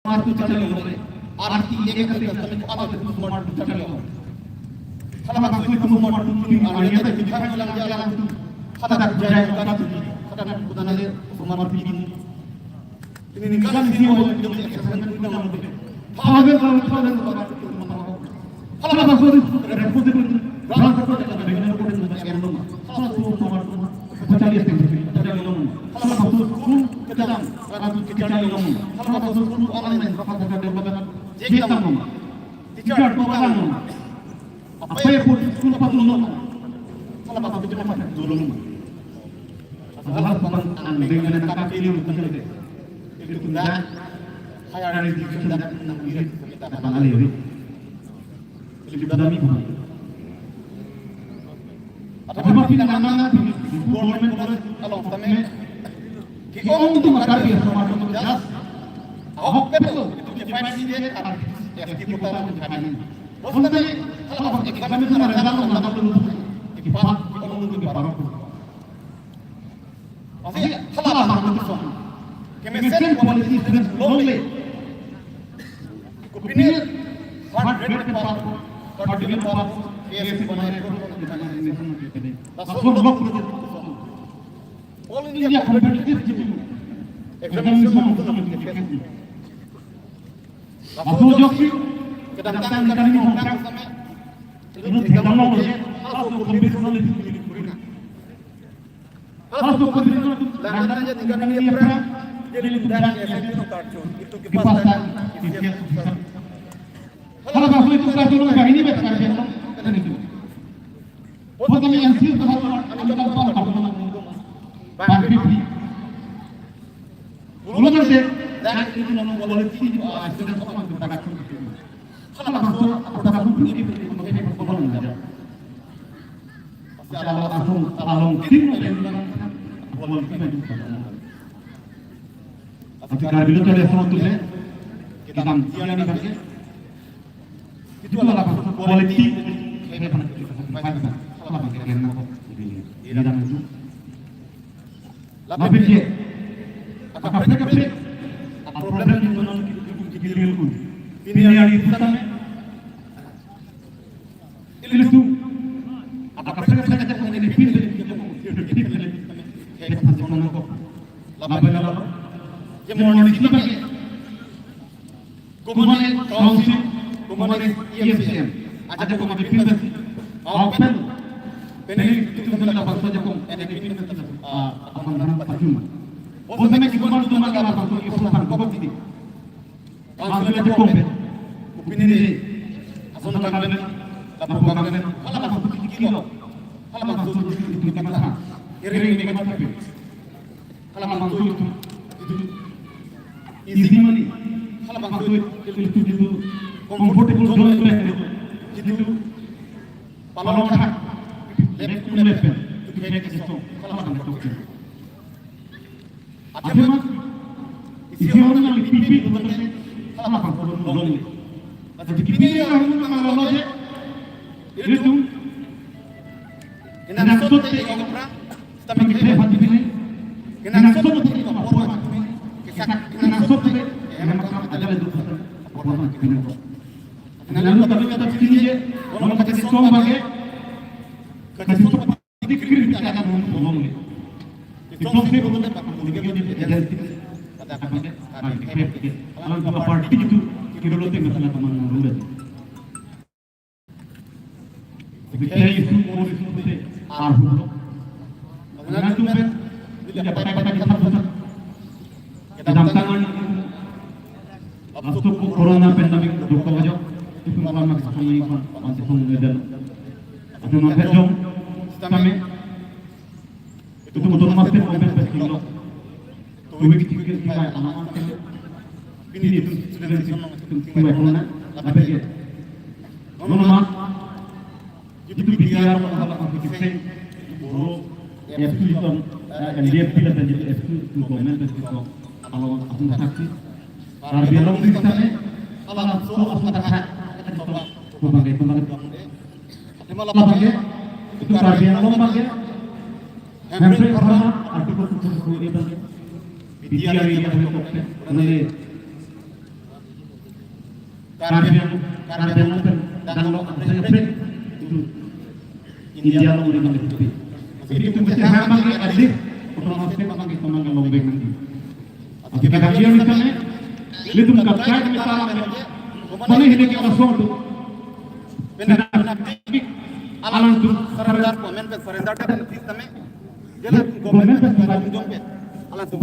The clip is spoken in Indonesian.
martu chale lore arti ye ka tame ko ala ko martu chale lore khala ma ko ko martu ni aniya ta ki khana lang jala khata jaya ka tu khata ko danale ko martu ini ni kan sini mo ni dum eksamen ni dum mo hagen ko hagen ko khala ma ko repute ko ran ko ta ka begina ko ni ka endo khala ko martu ko chali este chali lore khala ma ko kita dang ratu kita chali lore khala ma ko online ka ka ka bagan je ka mo teacher ko bagan mo apa ya pun school pa tulong mo khala ma ko kita ma tulong mo asal paman ang dengan nakakiliw ng kanila itu tunda kaya rin dito sa ng ilit kita pangalay rin lebih dami mo at apa pinanganan government along tame ki ong tu makarya sa mga tugas ako pero itu define dia FT putar kanin basta kalau apa kami tu meredam ng mga tulong ikipat ong tu parang Masih salah mahal tu. Kemesin kualiti students lonely. Kupinir hard rate par continue par AFC बनाए को That's what all India competitive examination Aku joki kedatangan kami orang sama itu tidak mau aku kompetisi Kalau kemudian langganannya 3 kali perang, jadi dan efektif kartun itu kipasan Kalau masuk itu kartun nggak ini betul kan kan itu. Pokoknya yang sih kalau ada apa pipi. Belum ada dan itu nama quality sudah sama kita kartun. Kalau masuk apa kartun ini mengenai perkembangan ada. Pasti ada langsung tolong tim Ketika dulu ada sebetulnya kita dia ni kan itu adalah quality sama bagian apa di dalam itu lebih dia apa problem itu non kecil pun ini yang itu sana itu apa problem saja yang ini pin Yang Kumane Council, Kumane EFCM, ada kumane pindah, open, pening itu kita dapat saja kum, ada pindah apa namanya pacuma. Bos kami kumane itu makan apa tu ifuhan kau bukti. Council ada kompen, kupini ni, asal nak kalian, dapat kalian, kalau masuk kilo, kalau masuk itu kita makan, iring ini kita makan. Kalau masuk itu easy money. Kalau masuk itu comfortable zone itu palong tak left itu kayak gitu. Kalau masuk itu. Ada mah isi orang yang pipi betul kalau masuk zone. Ada pipi yang orang loje itu. Kena sot te yang perang, tapi kita hati ini. Kena sot te yang orang kena sot te yang macam ada dua orang kena. Lalu tapi kata begini je, orang kata song bagi, kata song dikir kita akan ngomong ni. Song ni betul tak begini dia jadi kata apa ni? Kalau dua parti itu kira lote masalah teman rumah. Kita itu orang itu betul arhum. Mengenai tu ben, dia pakai kita betul. Dalam tangan masuk corona pandemic 2 aja itu malam masuk ini masih pengedal itu mampu jom kami itu betul masih mampu kilo tu begitu kita anak ini itu sudah tinggal corona apa dia normal itu biar masalah aktivitas itu itu yang dia pilih dan jadi itu komen dan itu kalau aku saksi kalau dia long di sana kalau so aku tak pemakai itu kalau dia long pakai hampir sama artikel itu bagi PGRI yang berkaitan dengan karya dan lo itu India lo udah mengerti. Jadi itu mesti hamang adik untuk masuk pakai teman lombeng nanti. Jika kajian misalnya, itu mengkaitkan misalnya, mana ini kita soal alam tu surrender komen पे surrender का system है जब government government का alam tu